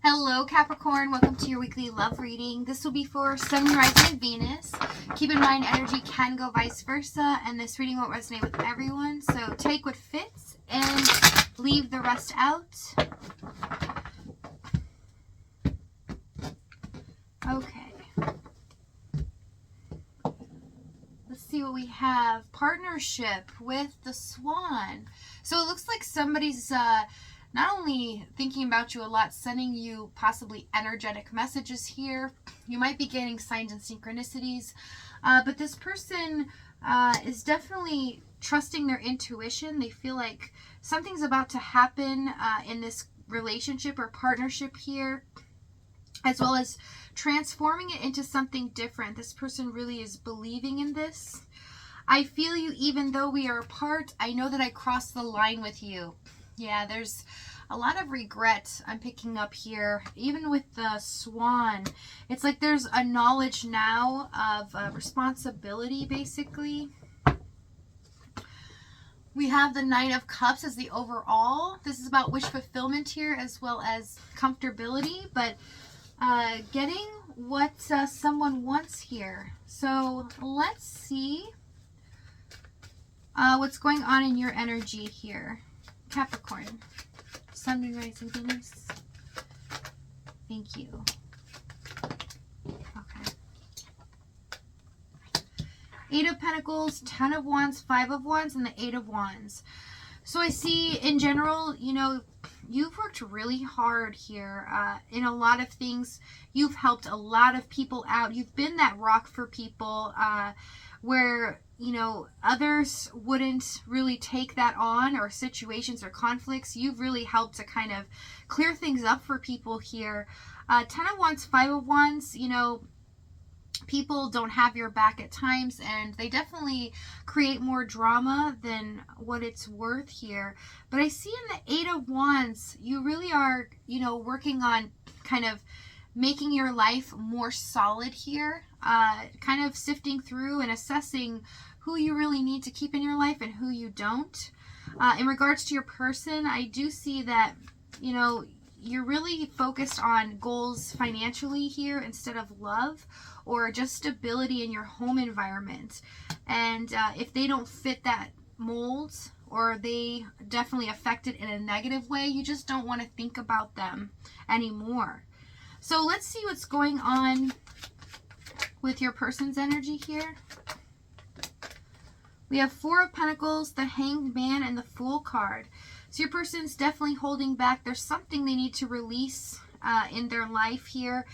Hello Capricorn, welcome to your weekly love reading. This will be for Sun, Rising, and Venus. Keep in mind energy can go vice versa, and this reading won't resonate with everyone, so take what fits and leave the rest out. Okay. Let's see what we have. Partnership with the Swan. So it looks like somebody's not only thinking about you a lot, sending you possibly energetic messages here. You might be getting signs and synchronicities, but this person is definitely trusting their intuition. They feel like something's about to happen in this relationship or partnership here, as well as transforming it into something different. This person really is believing in this. I feel you even though we are apart. I know that I crossed the line with you. Yeah, there's a lot of regret I'm picking up here. Even with the Swan, it's like there's a knowledge now of responsibility, basically. We have the Knight of Cups as the overall. This is about wish fulfillment here as well as comfortability, but getting what someone wants here. So let's see what's going on in your energy here, Capricorn. Sun, Moon, Rising, Venus. Thank you. Okay. 8 of Pentacles, 10 of Wands, 5 of Wands, and the 8 of Wands. So I see in general, you know, you've worked really hard here in a lot of things. You've helped a lot of people out. You've been that rock for people where, you know, others wouldn't really take that on, or situations or conflicts. You've really helped to kind of clear things up for people here. 10 of Wands, 5 of Wands, you know, people don't have your back at times, and they definitely create more drama than what it's worth here. But I see in the 8 of Wands, you really are, you know, working on kind of making your life more solid here, kind of sifting through and assessing who you really need to keep in your life and who you don't. In regards to your person, I do see that, you know, you're really focused on goals financially here instead of love or just stability in your home environment. And if they don't fit that mold, or they definitely affect it in a negative way, you just don't want to think about them anymore. So let's see what's going on with your person's energy here. We have 4 of Pentacles, the Hanged Man, and the Fool card. So your person's definitely holding back. There's something they need to release in their life here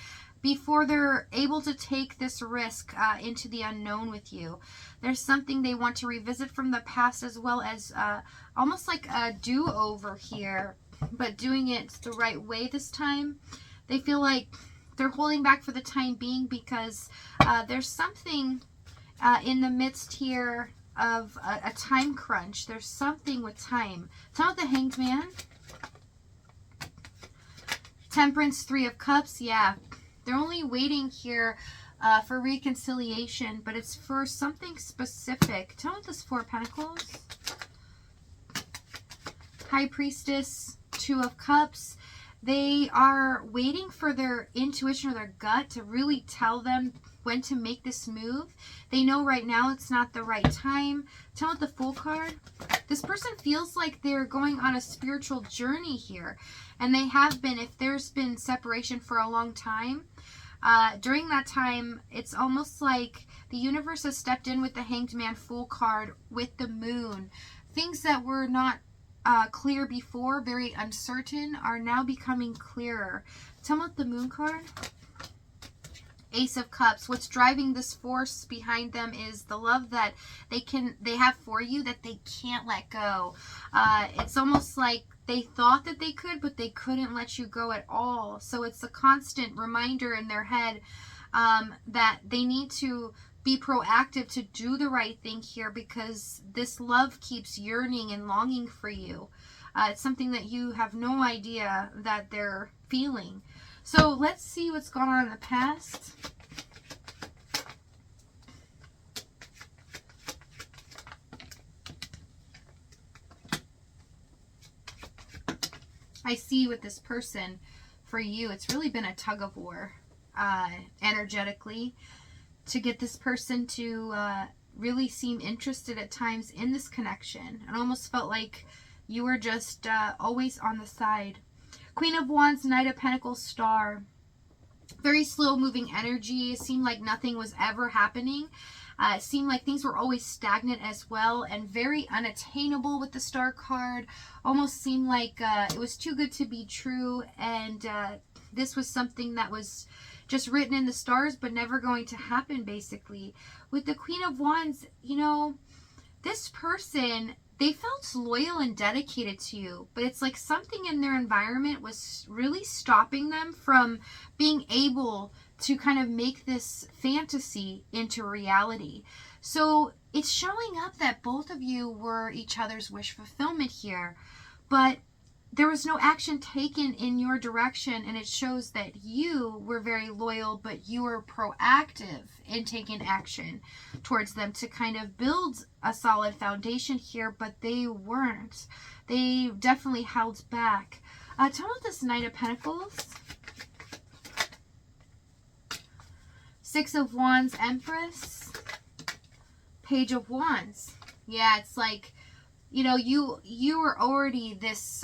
before they're able to take this risk into the unknown with you. There's something they want to revisit from the past, as well as almost like a do-over here, but doing it the right way this time. They feel like they're holding back for the time being because there's something in the midst here of a time crunch. There's something with time. It's not the Hanged Man. Temperance, 3 of Cups. Yeah, they're only waiting here for reconciliation, but it's for something specific. Tell me this 4 of Pentacles. High Priestess, 2 of Cups. They are waiting for their intuition or their gut to really tell them when to make this move. They know right now it's not the right time. Tell it the Fool card. This person feels like they're going on a spiritual journey here, and they have been. If there's been separation for a long time, during that time, it's almost like the universe has stepped in with the Hanged Man, Fool card, with the Moon. Things that were not clear before, very uncertain, are now becoming clearer. Tell me what the Moon card. Ace of Cups. What's driving this force behind them is the love that they have for you that they can't let go. It's almost like they thought that they could, but they couldn't let you go at all. So it's a constant reminder in their head that they need to be proactive to do the right thing here, because this love keeps yearning and longing for you. It's something that you have no idea that they're feeling. So let's see what's gone on in the past. I see with this person for you. It's really been a tug of war energetically to get this person to really seem interested at times in this connection. It almost felt like you were just always on the side. Queen of Wands, Knight of Pentacles, Star. Very slow moving energy. It seemed like nothing was ever happening. It seemed like things were always stagnant as well, and very unattainable with the Star card. Almost seemed like it was too good to be true, and this was something that was just written in the stars but never going to happen, basically. With the Queen of Wands, you know, this person, they felt loyal and dedicated to you, but it's like something in their environment was really stopping them from being able to kind of make this fantasy into reality. So it's showing up that both of you were each other's wish fulfillment here, but there was no action taken in your direction, and it shows that you were very loyal, but you were proactive in taking action towards them to kind of build a solid foundation here, but they weren't. They definitely held back. Tell me this Knight of Pentacles. Six of Wands, Empress. Page of Wands. Yeah, it's like, you know, you are already this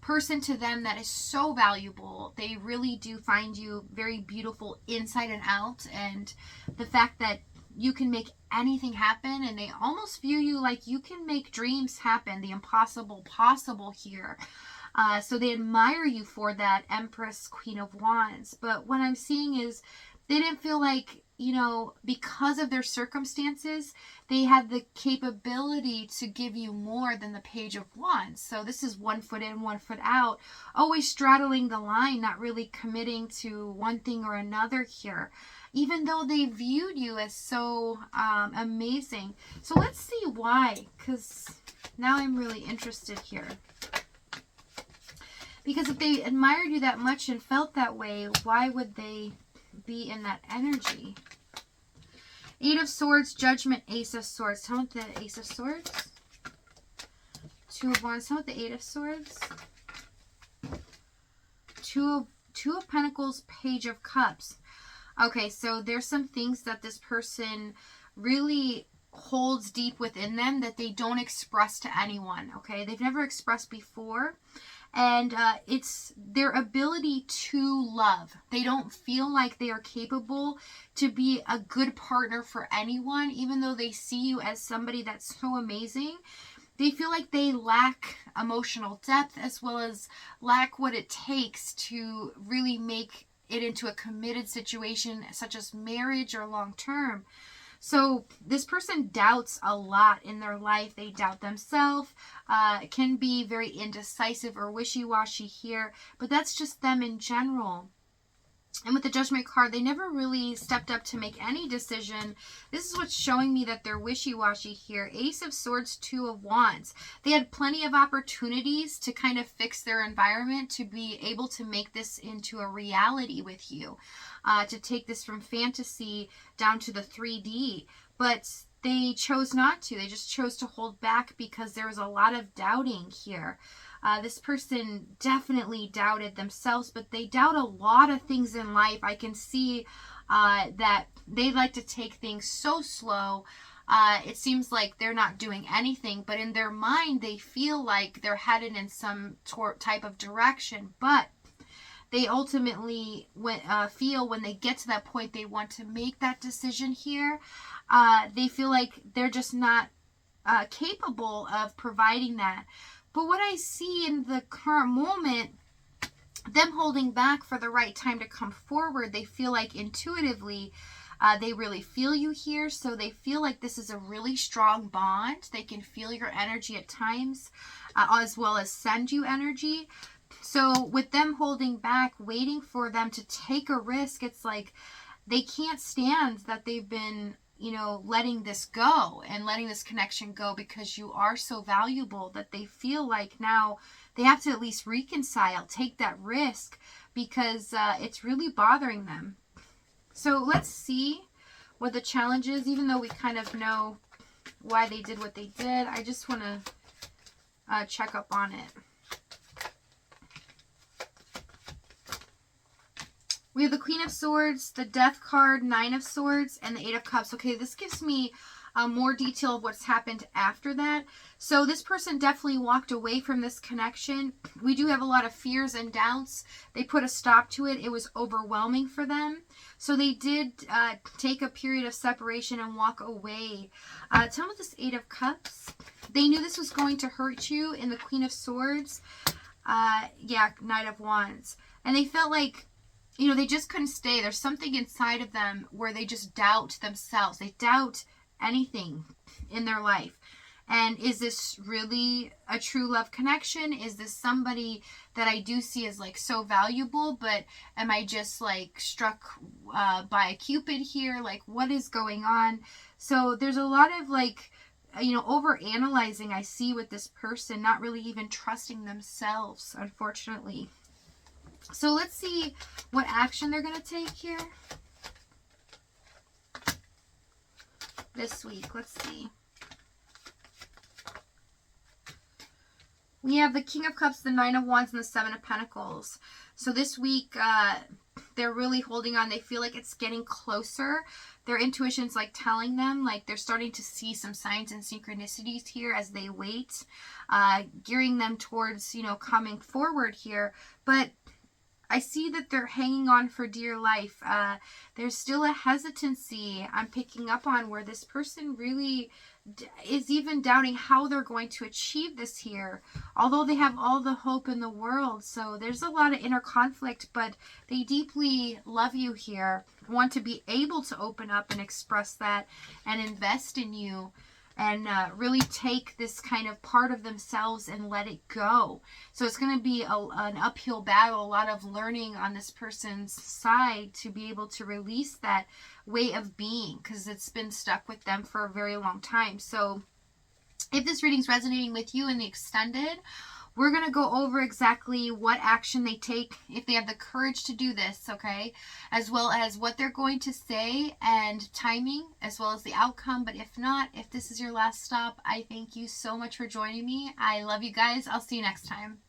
person to them that is so valuable. They really do find you very beautiful inside and out, and the fact that you can make anything happen, and they almost view you like you can make dreams happen, the impossible possible here. So they admire you for that, Empress, Queen of Wands. But what I'm seeing is they didn't feel like, you know, because of their circumstances, they had the capability to give you more than the Page of Wands. So this is 1 foot in, 1 foot out, always straddling the line, not really committing to one thing or another here, even though they viewed you as so amazing. So let's see why, because now I'm really interested here. Because if they admired you that much and felt that way, why would they be in that energy? Eight of Swords, Judgment, Ace of Swords. Tell me the Ace of Swords. Two of Wands. Tell me the Eight of Swords. Two of Pentacles, Page of Cups. Okay, so there's some things that this person really holds deep within them that they don't express to anyone. Okay, they've never expressed before. And it's their ability to love. They don't feel like they are capable to be a good partner for anyone, even though they see you as somebody that's so amazing. They feel like they lack emotional depth, as well as lack what it takes to really make it into a committed situation, such as marriage or long term. So this person doubts a lot in their life. They doubt themselves, can be very indecisive or wishy-washy here, but that's just them in general. And with the Judgment card, they never really stepped up to make any decision. This is what's showing me that they're wishy-washy here. Ace of Swords, Two of Wands. They had plenty of opportunities to kind of fix their environment, to be able to make this into a reality with you, to take this from fantasy down to the 3D. But they chose not to. They just chose to hold back because there was a lot of doubting here. This person definitely doubted themselves, but they doubt a lot of things in life. I can see that they like to take things so slow. It seems like they're not doing anything, but in their mind, they feel like they're headed in some type of direction. But they ultimately feel when they get to that point, they want to make that decision here. They feel like they're just not capable of providing that. But what I see in the current moment, them holding back for the right time to come forward, they feel like intuitively they really feel you here. So they feel like this is a really strong bond. They can feel your energy at times, as well as send you energy. So with them holding back, waiting for them to take a risk, it's like they can't stand that they've been, you know, letting this go and letting this connection go, because you are so valuable that they feel like now they have to at least reconcile, take that risk, because it's really bothering them. So let's see what the challenge is, even though we kind of know why they did what they did. I just want to check up on it. We have the Queen of Swords, the Death card, Nine of Swords, and the Eight of Cups. Okay, this gives me more detail of what's happened after that. So this person definitely walked away from this connection. We do have a lot of fears and doubts. They put a stop to it. It was overwhelming for them. So they did take a period of separation and walk away. Tell me this Eight of Cups. They knew this was going to hurt you in the Queen of Swords. Yeah, Knight of Wands. And they felt like, you know, they just couldn't stay. There's something inside of them where they just doubt themselves. They doubt anything in their life. And is this really a true love connection? Is this somebody that I do see as like so valuable, but am I just like struck by a Cupid here? Like, what is going on? So there's a lot of like, you know, over analyzing I see with this person, not really even trusting themselves, unfortunately. So let's see what action they're going to take here this week. Let's see. We have the King of Cups, the Nine of Wands, and the Seven of Pentacles. So this week, they're really holding on. They feel like it's getting closer. Their intuition's like telling them, like they're starting to see some signs and synchronicities here as they wait, gearing them towards, you know, coming forward here. But I see that they're hanging on for dear life. There's still a hesitancy I'm picking up on where this person really is even doubting how they're going to achieve this here, although they have all the hope in the world. So there's a lot of inner conflict, but they deeply love you here, want to be able to open up and express that and invest in you, and really take this kind of part of themselves and let it go. So it's going to be an uphill battle, a lot of learning on this person's side to be able to release that way of being, because it's been stuck with them for a very long time. So if this reading's resonating with you in the extended, we're going to go over exactly what action they take if they have the courage to do this, okay? As well as what they're going to say and timing, as well as the outcome. But if not, if this is your last stop, I thank you so much for joining me. I love you guys. I'll see you next time.